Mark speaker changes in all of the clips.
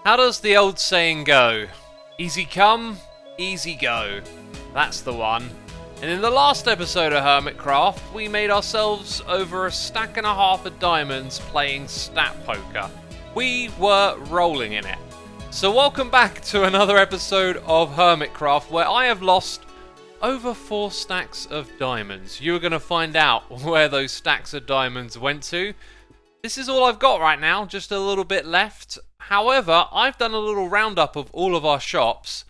Speaker 1: How does the old saying go? Easy come, easy go. That's the one. And in the last episode of Hermitcraft, we made ourselves over a stack and a half of diamonds playing stat poker. We were rolling in it. So welcome back to another episode of Hermitcraft, where I have lost over 4 stacks of diamonds. You're going to find out where those stacks of diamonds went to. This is all I've got right now, just a little bit left. However, I've done a little roundup of all of our shops,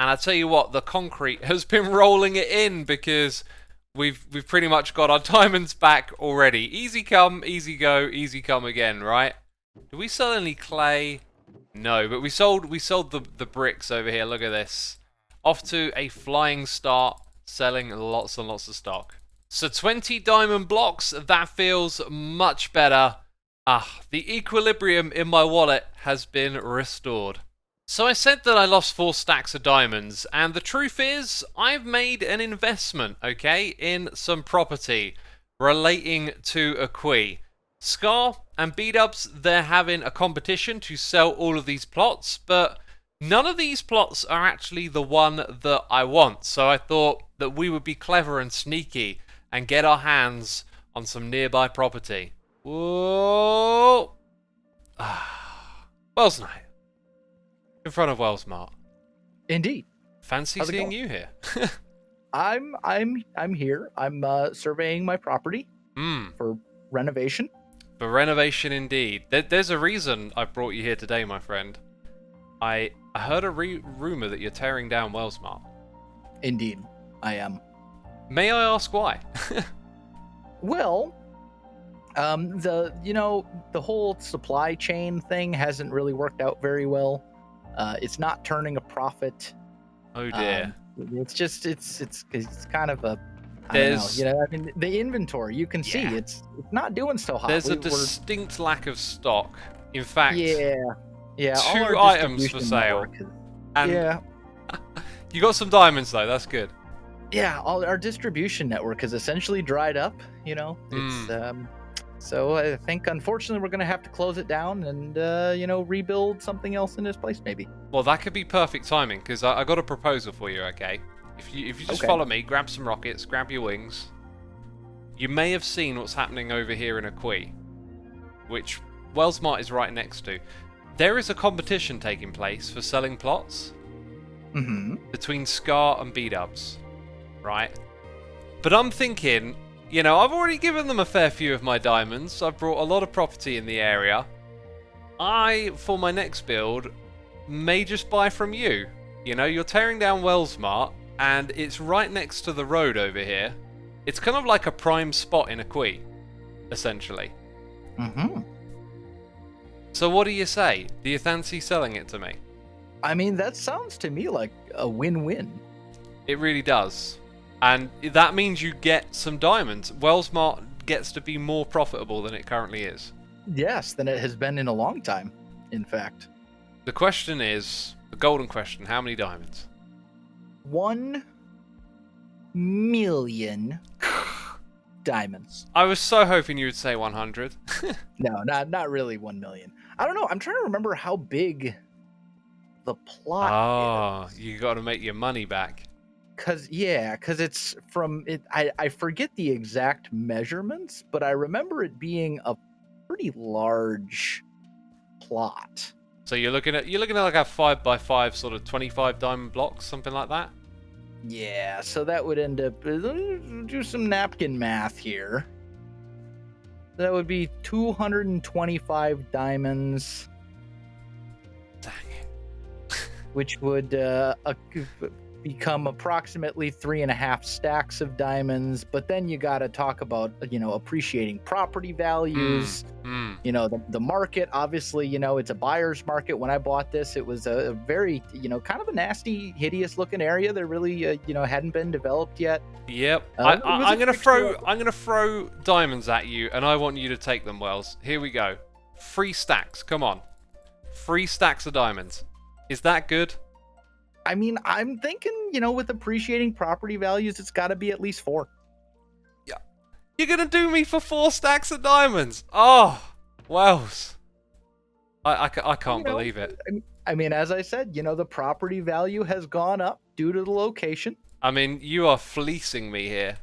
Speaker 1: and I tell you what, the concrete has been rolling it in because we've pretty much got our diamonds back already. Easy come, easy go, easy come again, right? Do we sell any clay? No, but we sold the bricks over here. Look at this. Off to a flying start, selling lots and lots of stock. So 20 diamond blocks, that feels much better. The equilibrium in my wallet has been restored. So I said that I lost 4 stacks of diamonds, and the truth is, I've made an investment, okay, in some property relating to Aqui. Scar and B-Dubs, they're having a competition to sell all of these plots, but none of these plots are actually the one that I want. So I thought that we would be clever and sneaky and get our hands on some nearby property. Whoa! Welsknight. In front of Welsknight.
Speaker 2: Indeed.
Speaker 1: Fancy
Speaker 2: How's it
Speaker 1: seeing
Speaker 2: going?
Speaker 1: you here.
Speaker 2: I'm here. I'm surveying my property for renovation.
Speaker 1: For renovation indeed. There's a reason I brought you here today, my friend. I heard a rumor that you're tearing down Welsknight.
Speaker 2: Indeed, I am.
Speaker 1: May I ask why?
Speaker 2: Well, the whole supply chain thing hasn't really worked out very well. It's not turning a profit.
Speaker 1: Oh dear.
Speaker 2: It's kind of a I don't know. I mean, the inventory, you can see it's not doing so hot.
Speaker 1: There's a distinct lack of stock. In fact,
Speaker 2: yeah.
Speaker 1: 2 items for sale. And you got some diamonds though. That's good.
Speaker 2: Yeah, all our distribution network is essentially dried up. It's so I think unfortunately we're gonna have to close it down and rebuild something else in its place maybe.
Speaker 1: Well, that could be perfect timing because I got a proposal for you. Okay, if you just follow me, grab some rockets, grab your wings. You may have seen what's happening over here in Aqui, which Welsknight is right next to. There is a competition taking place for selling plots between Scar and B-Dubs, right? But I'm thinking, I've already given them a fair few of my diamonds. I've brought a lot of property in the area. For my next build, may just buy from you. You're tearing down Welsknight, and it's right next to the road over here. It's kind of like a prime spot in Aqui, essentially. So what do you say? Do you fancy selling it to me?
Speaker 2: I mean, that sounds to me like a win-win.
Speaker 1: It really does. And that means you get some diamonds. Welsknight gets to be more profitable than it currently is.
Speaker 2: Yes, than it has been in a long time, in fact.
Speaker 1: The question is, the golden question, how many diamonds?
Speaker 2: 1 million diamonds.
Speaker 1: I was so hoping you would say 100.
Speaker 2: No, not really 1 million. I don't know. I'm trying to remember how big the plot is.
Speaker 1: You got to make your money back.
Speaker 2: Because it's from it. I forget the exact measurements, but I remember it being a pretty large plot.
Speaker 1: So you're looking at like a 5x5 sort of 25 diamond blocks, something like that.
Speaker 2: Yeah, so that would end up. Do some napkin math here. That would be 225 diamonds.
Speaker 1: Dang it.
Speaker 2: Which would become approximately 3.5 stacks of diamonds. But then you got to talk about, appreciating property values. The market, obviously, it's a buyer's market. When I bought this, it was a very, kind of a nasty, hideous looking area that really, hadn't been developed yet.
Speaker 1: Yep. I'm gonna throw diamonds at you, and I want you to take them, Wells. Here we go. 3 stacks. Come on. 3 stacks of diamonds. Is that good?
Speaker 2: I mean, I'm thinking, with appreciating property values, it's got to be at least 4.
Speaker 1: Yeah. You're gonna do me for 4 stacks of diamonds? Oh, Wells. I can't believe it.
Speaker 2: I mean, as I said, the property value has gone up due to the location.
Speaker 1: I mean, you are fleecing me here.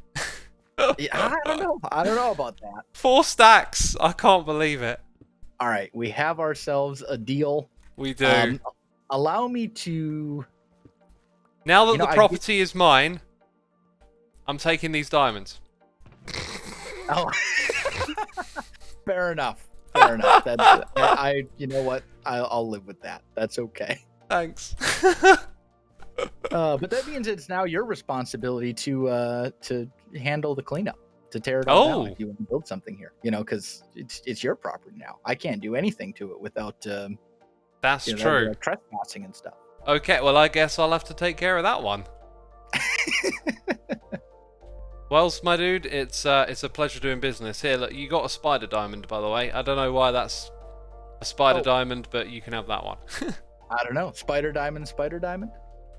Speaker 2: Yeah, I don't know. I don't know about that.
Speaker 1: 4 stacks. I can't believe it.
Speaker 2: All right, we have ourselves a deal.
Speaker 1: We do.
Speaker 2: Allow me to.
Speaker 1: Now that the property is mine, I'm taking these diamonds.
Speaker 2: Oh. Fair enough. Fair enough. That's, you know what? I'll live with that. That's okay.
Speaker 1: Thanks.
Speaker 2: But that means it's now your responsibility to handle the cleanup, to tear it all down if you want to build something here. Because it's your property now. I can't do anything to it without.
Speaker 1: That's true.
Speaker 2: Trespassing and stuff.
Speaker 1: Okay, well, I guess I'll have to take care of that one. Wells, my dude, it's a pleasure doing business. Here, look, you got a spider diamond, by the way. I don't know why that's a spider diamond, but you can have that one.
Speaker 2: I don't know. Spider diamond.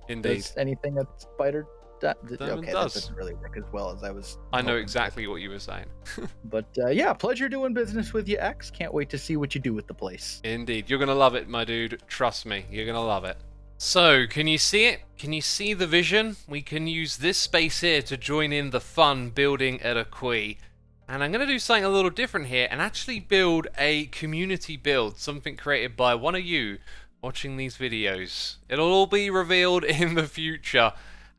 Speaker 1: Indeed.
Speaker 2: Does anything that spider
Speaker 1: diamond
Speaker 2: okay,
Speaker 1: does.
Speaker 2: That doesn't really work as well as I was.
Speaker 1: I know exactly what you were saying.
Speaker 2: But yeah, pleasure doing business with you, X. Can't wait to see what you do with the place.
Speaker 1: Indeed. You're going to love it, my dude. Trust me. You're going to love it. So, can you see it? Can you see the vision? We can use this space here to join in the fun building at Aqui. And I'm going to do something a little different here and actually build a community build, something created by one of you watching these videos. It'll all be revealed in the future.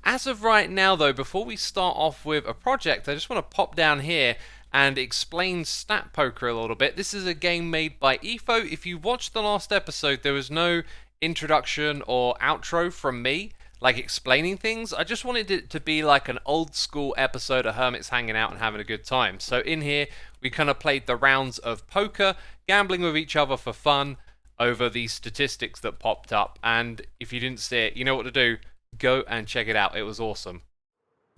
Speaker 1: As of right now, though, before we start off with a project, I just want to pop down here and explain Stat Poker a little bit. This is a game made by EFO. If you watched the last episode, there was no introduction or outro from me, like explaining things. I just wanted it to be like an old school episode of Hermits hanging out and having a good time. So in here, we kind of played the rounds of poker, gambling with each other for fun over these statistics that popped up. And if you didn't see it, you know what to do. Go and check it out. It was awesome.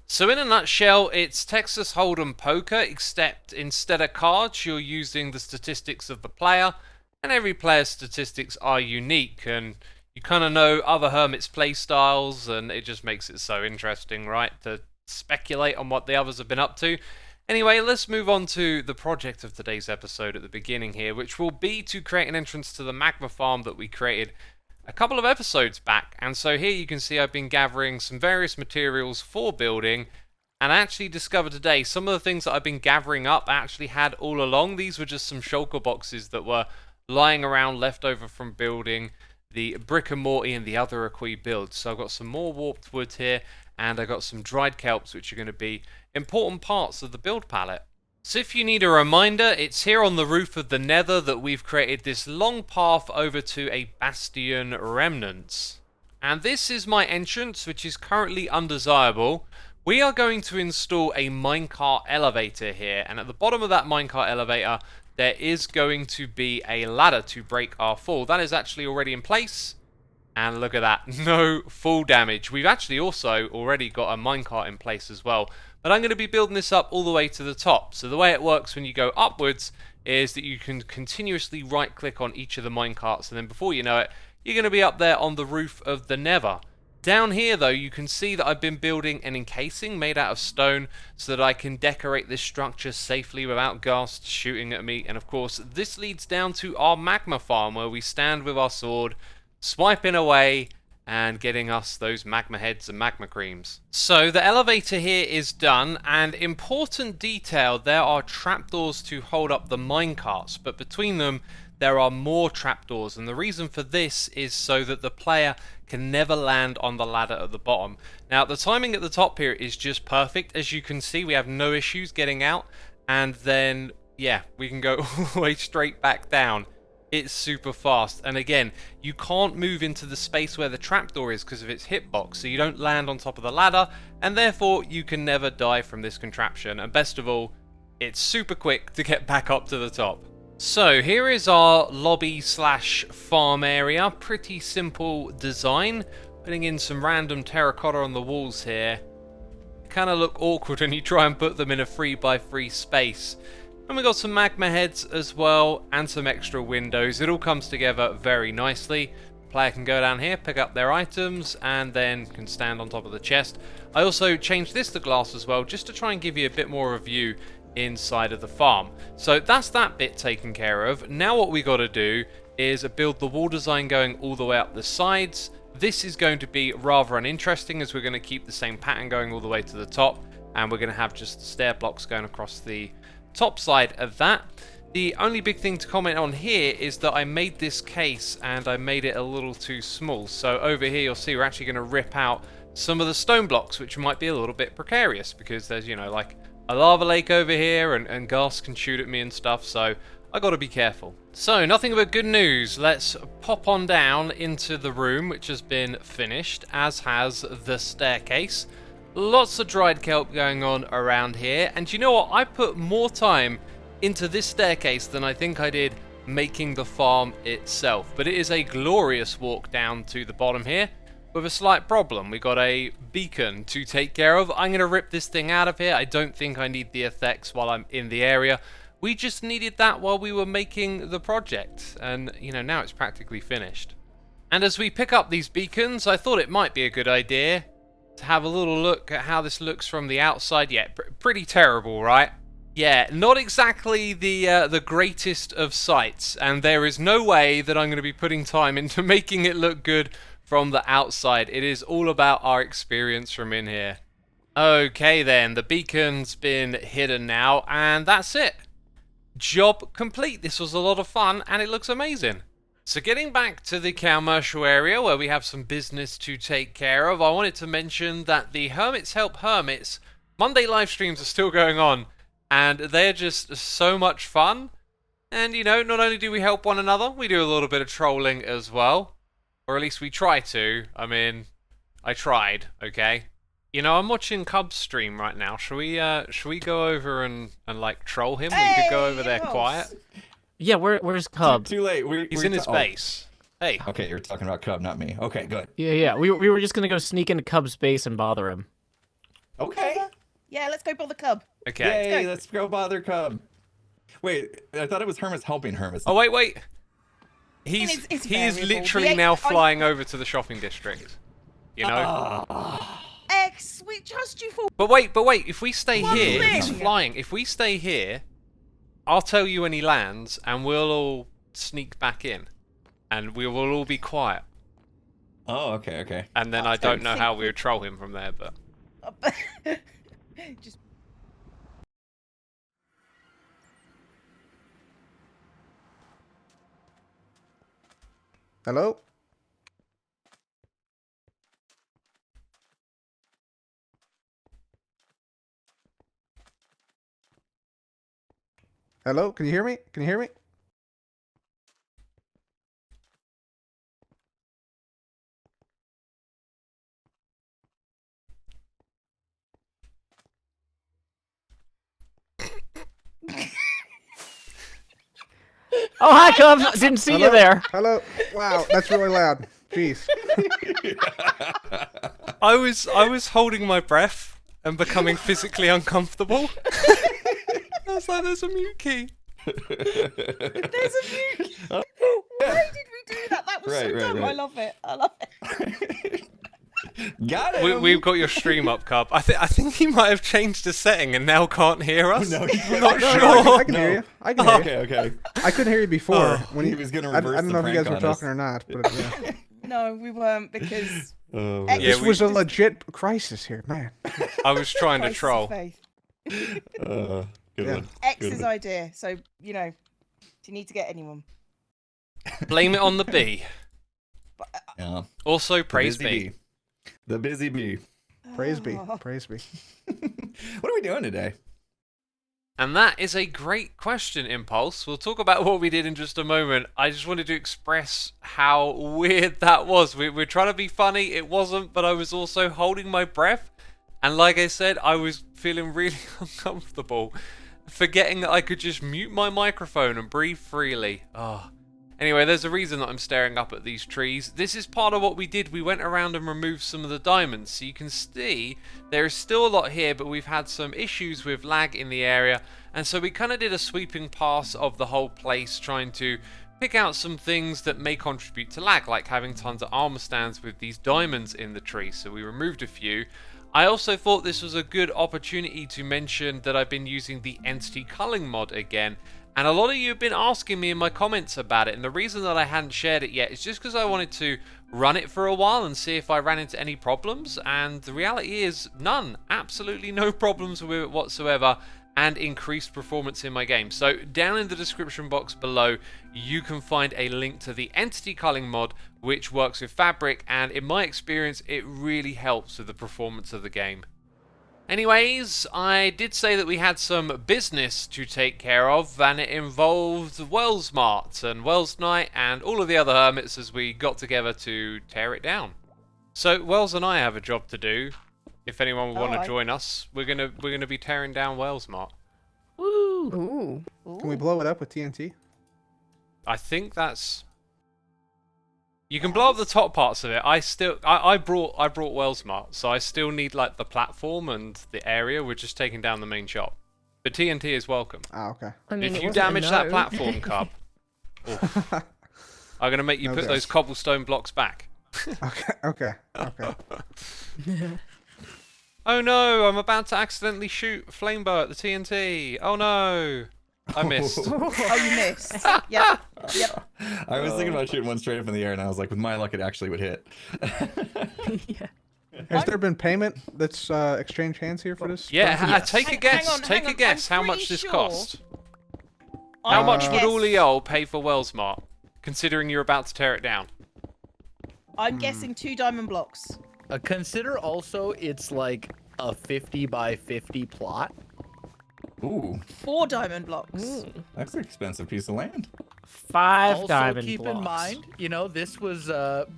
Speaker 1: So in a nutshell, it's Texas Hold'em poker, except instead of cards, you're using the statistics of the player. And every player's statistics are unique, and you kind of know other Hermits' play styles, and it just makes it so interesting, right, to speculate on what the others have been up to. Anyway, let's move on to the project of today's episode at the beginning here, which will be to create an entrance to the magma farm that we created a couple of episodes back. And so here you can see I've been gathering some various materials for building, and I actually discovered today some of the things that I've been gathering up I actually had all along. These were just some shulker boxes that were lying around left over from building the Brick and Morty and the other Aqui builds. So I've got some more warped wood here, and I've got some dried kelps, which are going to be important parts of the build palette. So if you need a reminder, it's here on the roof of the Nether that we've created this long path over to a Bastion Remnants. And this is my entrance, which is currently undesirable. We are going to install a minecart elevator here, and at the bottom of that minecart elevator, there is going to be a ladder to break our fall. That is actually already in place. And look at that, no fall damage. We've actually also already got a minecart in place as well. But I'm going to be building this up all the way to the top. So the way it works when you go upwards is that you can continuously right click on each of the minecarts, and then before you know it, you're going to be up there on the roof of the Nether. Down here though, you can see that I've been building an encasing made out of stone so that I can decorate this structure safely without ghasts shooting at me. And of course, this leads down to our magma farm where we stand with our sword, swiping away and getting us those magma heads and magma creams. So the elevator here is done, and important detail, there are trapdoors to hold up the minecarts, but between them there are more trapdoors, and the reason for this is so that the player can never land on the ladder at the bottom. Now the timing at the top here is just perfect. As you can see, we have no issues getting out, and then yeah, we can go all the way straight back down. It's super fast, and again, you can't move into the space where the trapdoor is because of its hitbox, so you don't land on top of the ladder, and therefore you can never die from this contraption. And best of all, it's super quick to get back up to the top. So here is our lobby slash farm area. Pretty simple design. Putting in some random terracotta on the walls here. Kind of look awkward when you try and put them in a 3x3 space. And we got some magma heads as well, and some extra windows. It all comes together very nicely. Player can go down here, pick up their items, and then can stand on top of the chest. I also changed this to glass as well, just to try and give you a bit more of a view inside of the farm. So that's that bit taken care of. Now what we got to do is build the wall design going all the way up the sides. This is going to be rather uninteresting as we're going to keep the same pattern going all the way to the top, and we're going to have just the stair blocks going across the top side of that. The only big thing to comment on here is that I made this case and I made it a little too small. So over here you'll see we're actually going to rip out some of the stone blocks, which might be a little bit precarious because there's, you know, like a lava lake over here and ghast can shoot at me and stuff, so I got to be careful. So nothing but good news. Let's pop on down into the room, which has been finished, as has the staircase. Lots of dried kelp going on around here, and you know what? I put more time into this staircase than I think I did making the farm itself. But it is a glorious walk down to the bottom here with a slight problem. We got a beacon to take care of. I'm going to rip this thing out of here. I don't think I need the effects while I'm in the area. We just needed that while we were making the project, and you know, now it's practically finished. And as we pick up these beacons, I thought it might be a good idea to have a little look at how this looks from the outside. Yeah, pretty terrible, right? Yeah, not exactly the greatest of sights, and there is no way that I'm going to be putting time into making it look good from the outside. It is all about our experience from in here. Okay then, the beacon's been hidden now, and that's it. Job complete. This was a lot of fun, and it looks amazing. So getting back to the commercial area where we have some business to take care of, I wanted to mention that the Hermits Help Hermits Monday live streams are still going on. And they're just so much fun. And, you know, not only do we help one another, we do a little bit of trolling as well. Or at least we try to. I mean, I tried, okay? You know, I'm watching Cub's stream right now. Should we go over and like, troll him? We could go over there quiet.
Speaker 3: Yeah, where's Cub?
Speaker 4: Too late.
Speaker 1: He's in his base. Hey.
Speaker 4: Okay, you're talking about Cub, not me. Okay, good.
Speaker 3: Yeah. We were just gonna go sneak into Cub's base and bother him.
Speaker 4: Okay.
Speaker 5: Yeah, let's go bother Cub.
Speaker 1: Okay.
Speaker 4: Yay, let's go bother Cub. Wait, I thought it was Hermits helping Hermits.
Speaker 1: Oh, wait. He is literally now flying over to the shopping district. You know?
Speaker 5: X, we trust you for...
Speaker 1: But wait, if we stay here,
Speaker 5: thing.
Speaker 1: he's flying. If we stay here, I'll tell you when he lands, and we'll all sneak back in. And we will all be quiet.
Speaker 4: Oh, okay.
Speaker 1: And then I don't know how we would troll him from there, but...
Speaker 5: Just...
Speaker 6: Hello? Hello? Can you hear me? Can you hear me?
Speaker 3: Oh, hi, Cub! Didn't see you there.
Speaker 6: Hello? Wow, that's really loud. Jeez.
Speaker 1: I was holding my breath and becoming physically uncomfortable. I was like, there's a mute key.
Speaker 5: There's a mute. Why did we do that? That was so dumb.
Speaker 4: Right.
Speaker 5: I love it.
Speaker 4: Got it.
Speaker 1: We've got your stream up, Cub. I think he might have changed the setting and now can't hear us.
Speaker 4: No,
Speaker 1: I'm not
Speaker 6: No,
Speaker 1: sure.
Speaker 6: I can hear you. I can hear you.
Speaker 4: Okay.
Speaker 6: I couldn't hear you before. When
Speaker 4: he was gonna
Speaker 6: I
Speaker 4: reverse
Speaker 6: don't know
Speaker 4: the
Speaker 6: if you guys
Speaker 4: prank
Speaker 6: were
Speaker 4: on us.
Speaker 6: talking or not, but yeah.
Speaker 5: No, we weren't because...
Speaker 4: Oh,
Speaker 5: X-
Speaker 6: This
Speaker 1: we-
Speaker 6: was a legit crisis here, man.
Speaker 1: I was trying to
Speaker 5: Crisis of
Speaker 1: troll.
Speaker 5: faith.
Speaker 4: good
Speaker 6: Yeah.
Speaker 4: one.
Speaker 5: X's idea. So, you know, do you need to get anyone?
Speaker 1: Blame it on the bee.
Speaker 4: Yeah.
Speaker 1: Also,
Speaker 4: The
Speaker 1: praise
Speaker 4: busy
Speaker 1: bee.
Speaker 4: bee. The busy bee.
Speaker 6: Praise be.
Speaker 5: Oh.
Speaker 6: Praise be.
Speaker 4: What are we doing today?
Speaker 1: And that is a great question, Impulse. We'll talk about what we did in just a moment. I just wanted to express how weird that was. We're trying to be funny. It wasn't, but I was also holding my breath. And like I said, I was feeling really uncomfortable, forgetting that I could just mute my microphone and breathe freely. Oh. Anyway, there's a reason that I'm staring up at these trees. This is part of what we did. We went around and removed some of the diamonds. So you can see there is still a lot here, but we've had some issues with lag in the area. And so we kind of did a sweeping pass of the whole place, trying to pick out some things that may contribute to lag, like having tons of armor stands with these diamonds in the tree. So we removed a few. I also thought this was a good opportunity to mention that I've been using the Entity Culling Mod again. And a lot of you have been asking me in my comments about it, and the reason that I hadn't shared it yet is just because I wanted to run it for a while and see if I ran into any problems, and the reality is none. Absolutely no problems with it whatsoever, and increased performance in my game. So down in the description box below, you can find a link to the Entity Culling mod, which works with Fabric, and in my experience, it really helps with the performance of the game. Anyways, I did say that we had some business to take care of, and it involved Welsknight and Welsknight and all of the other hermits as we got together to tear it down. So Wells and I have a job to do. If anyone would want to join us, we're gonna be tearing down Welsknight.
Speaker 3: Woo!
Speaker 5: Ooh.
Speaker 6: Can we blow it up with TNT?
Speaker 1: I think that's. You can blow up the top parts of it. I brought Welsknight, so I still need like the platform and the area. We're just taking down the main shop. But TNT is welcome.
Speaker 6: Ah, okay.
Speaker 3: I mean,
Speaker 1: If
Speaker 3: it
Speaker 1: you
Speaker 3: wasn't a
Speaker 1: damage that
Speaker 3: no.
Speaker 1: platform, Cub, I'm gonna make you
Speaker 6: No
Speaker 1: put those
Speaker 6: dice.
Speaker 1: cobblestone blocks back.
Speaker 6: Okay.
Speaker 1: Oh no, I'm about to accidentally shoot Flamebow at the TNT. Oh no, I missed.
Speaker 5: Oh, you missed. Yep.
Speaker 4: I was thinking about shooting one straight up in the air, and I was like, with my luck, it actually would hit.
Speaker 3: Yeah.
Speaker 6: Has there been payment that's exchanged hands here for this?
Speaker 1: Yeah,
Speaker 6: project?
Speaker 1: take a
Speaker 5: Hang
Speaker 1: guess.
Speaker 5: on,
Speaker 1: Take
Speaker 5: hang
Speaker 1: a
Speaker 5: on,
Speaker 1: guess
Speaker 5: I'm
Speaker 1: how much
Speaker 5: pretty
Speaker 1: this
Speaker 5: sure-
Speaker 1: cost.
Speaker 5: I
Speaker 1: How
Speaker 5: would
Speaker 1: much would
Speaker 5: guess-
Speaker 1: Uliol pay for Welsknight, considering you're about to tear it down?
Speaker 5: I'm guessing 2 diamond blocks.
Speaker 2: Consider also it's like a 50 by 50 plot.
Speaker 4: Ooh,
Speaker 5: 4 diamond blocks.
Speaker 4: that's an expensive piece of land.
Speaker 3: 5
Speaker 2: Also,
Speaker 3: diamond
Speaker 2: keep
Speaker 3: blocks.
Speaker 2: in mind, this was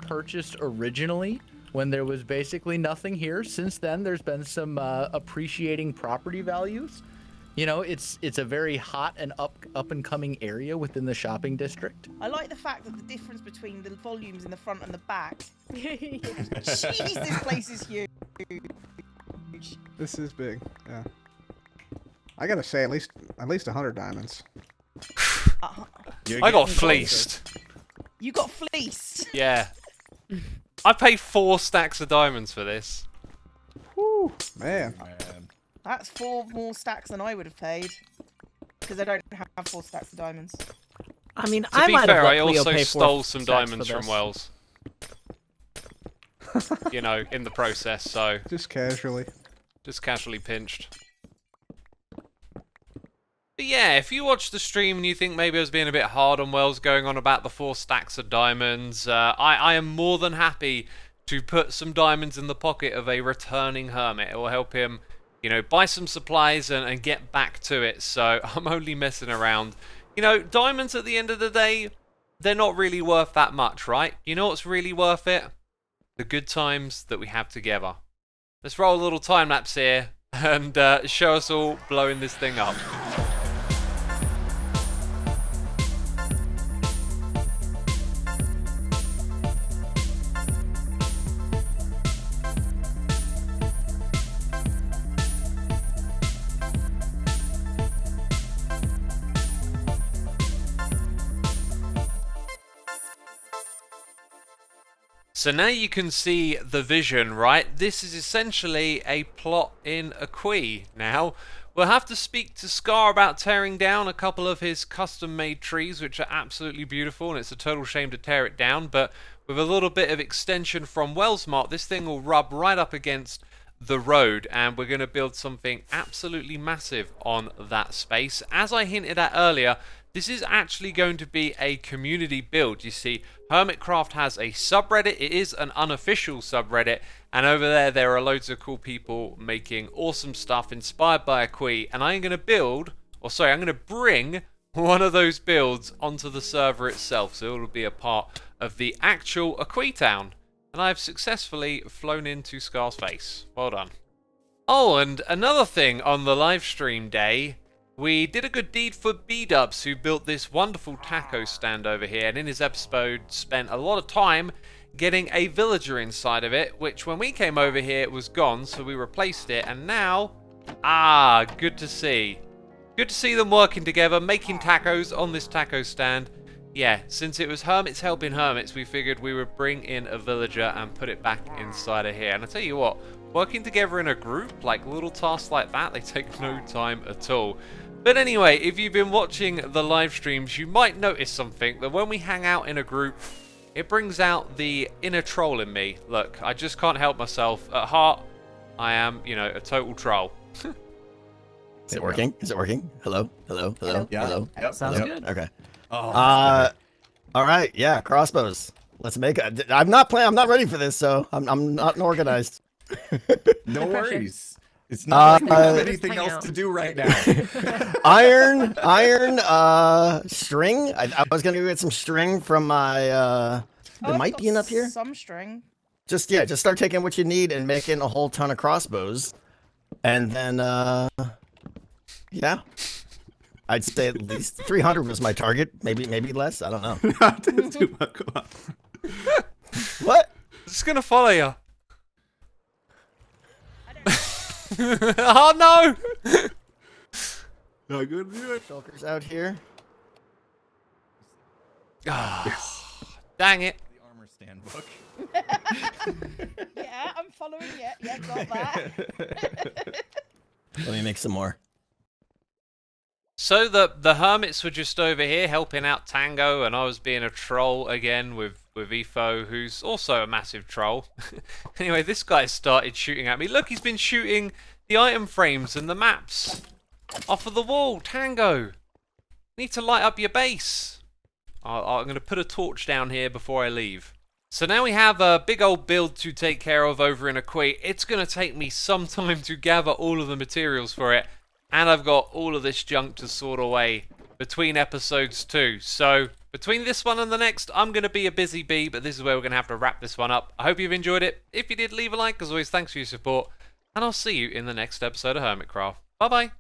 Speaker 2: purchased originally when there was basically nothing here. Since then, there's been some appreciating property values. It's a very hot and up and coming area within the shopping district.
Speaker 5: I like the fact that the difference between the volumes in the front and the back. Jeez, this place is huge.
Speaker 6: This is big. Yeah. I gotta say, at least 100 diamonds.
Speaker 4: You're
Speaker 1: I got
Speaker 4: getting
Speaker 1: fleeced.
Speaker 5: You got fleeced.
Speaker 1: Yeah. I paid 4 stacks of diamonds for this.
Speaker 6: Woo, man.
Speaker 4: closer, man.
Speaker 5: That's 4 more stacks than I would have paid. Because I don't have 4 stacks of diamonds.
Speaker 3: I mean,
Speaker 1: To
Speaker 3: I
Speaker 1: be
Speaker 3: might
Speaker 1: fair,
Speaker 3: have
Speaker 1: I
Speaker 3: let Cleo
Speaker 1: also
Speaker 3: pay 4
Speaker 1: stole some
Speaker 3: stacks
Speaker 1: diamonds
Speaker 3: for
Speaker 1: from
Speaker 3: this.
Speaker 1: Wells. In the process, so
Speaker 6: Just casually.
Speaker 1: just casually pinched. But yeah, if you watch the stream and you think maybe I was being a bit hard on Wells going on about the 4 stacks of diamonds, I am more than happy to put some diamonds in the pocket of a returning hermit. It will help him, buy some supplies and get back to it. So I'm only messing around. Diamonds at the end of the day, they're not really worth that much, right? You know what's really worth it? The good times that we have together. Let's roll a little time lapse here and show us all blowing this thing up. So now you can see the vision, right? This is essentially a plot in a Quee. Now, we'll have to speak to Scar about tearing down a couple of his custom-made trees, which are absolutely beautiful, and it's a total shame to tear it down, but with a little bit of extension from Welsknight, this thing will rub right up against the road, and we're going to build something absolutely massive on that space. As I hinted at earlier, this is actually going to be a community build. You see, Hermitcraft has a subreddit. It is an unofficial subreddit, and over there are loads of cool people making awesome stuff inspired by a Quee, and I'm going to bring one of those builds onto the server itself, so it will be a part of the actual Quee town. And I've successfully flown into Scar's face. Well done. Oh, and another thing on the live stream day, we did a good deed for B-Dubs, who built this wonderful taco stand over here, and in his episode spent a lot of time getting a villager inside of it, which when we came over here it was gone, so we replaced it, and now, good to see. Good to see them working together, making tacos on this taco stand. Yeah, since it was hermits helping hermits, we figured we would bring in a villager and put it back inside of here. And I tell you what, working together in a group, like little tasks like that, they take no time at all. But anyway, if you've been watching the live streams, you might notice something, that when we hang out in a group, it brings out the inner troll in me. Look, I just can't help myself. At heart, I am, you know, a total troll.
Speaker 7: Is it working? Is it working? Hello? Hello? Hello?
Speaker 4: Yeah.
Speaker 7: Hello?
Speaker 4: Yep.
Speaker 3: Sounds
Speaker 4: Yep.
Speaker 3: good.
Speaker 7: Okay.
Speaker 4: Oh,
Speaker 7: All right. Yeah, crossbows. Let's make it. I'm not ready for this, so I'm not organized.
Speaker 4: no worries. It's not like we have anything
Speaker 8: hang
Speaker 4: else
Speaker 8: out.
Speaker 4: to do right now.
Speaker 7: Iron, string. I was gonna go get some string from my. There
Speaker 5: I've
Speaker 7: might
Speaker 5: got
Speaker 7: be enough here.
Speaker 5: Some string.
Speaker 7: Just start taking what you need and making a whole ton of crossbows, and then yeah, I'd say at least 300 was my target. Maybe less. I don't know.
Speaker 6: Too much. Come on.
Speaker 7: What?
Speaker 1: It's gonna follow you. Oh no!
Speaker 6: Not gonna do it.
Speaker 7: Shulkers out here.
Speaker 1: Dang it.
Speaker 4: The armor stand book.
Speaker 5: Yeah, I'm following you. Yeah, got that.
Speaker 7: Let me make some more.
Speaker 1: So the hermits were just over here helping out Tango, and I was being a troll again with Efo, who's also a massive troll. Anyway, this guy started shooting at me. Look, he's been shooting the item frames and the maps off of the wall. Tango, need to light up your base. I'm going to put a torch down here before I leave. So now we have a big old build to take care of over in Equate. It's going to take me some time to gather all of the materials for it. And I've got all of this junk to sort away between episodes too. So between this one and the next, I'm going to be a busy bee, but this is where we're going to have to wrap this one up. I hope you've enjoyed it. If you did, leave a like. As always, thanks for your support. And I'll see you in the next episode of Hermitcraft. Bye-bye.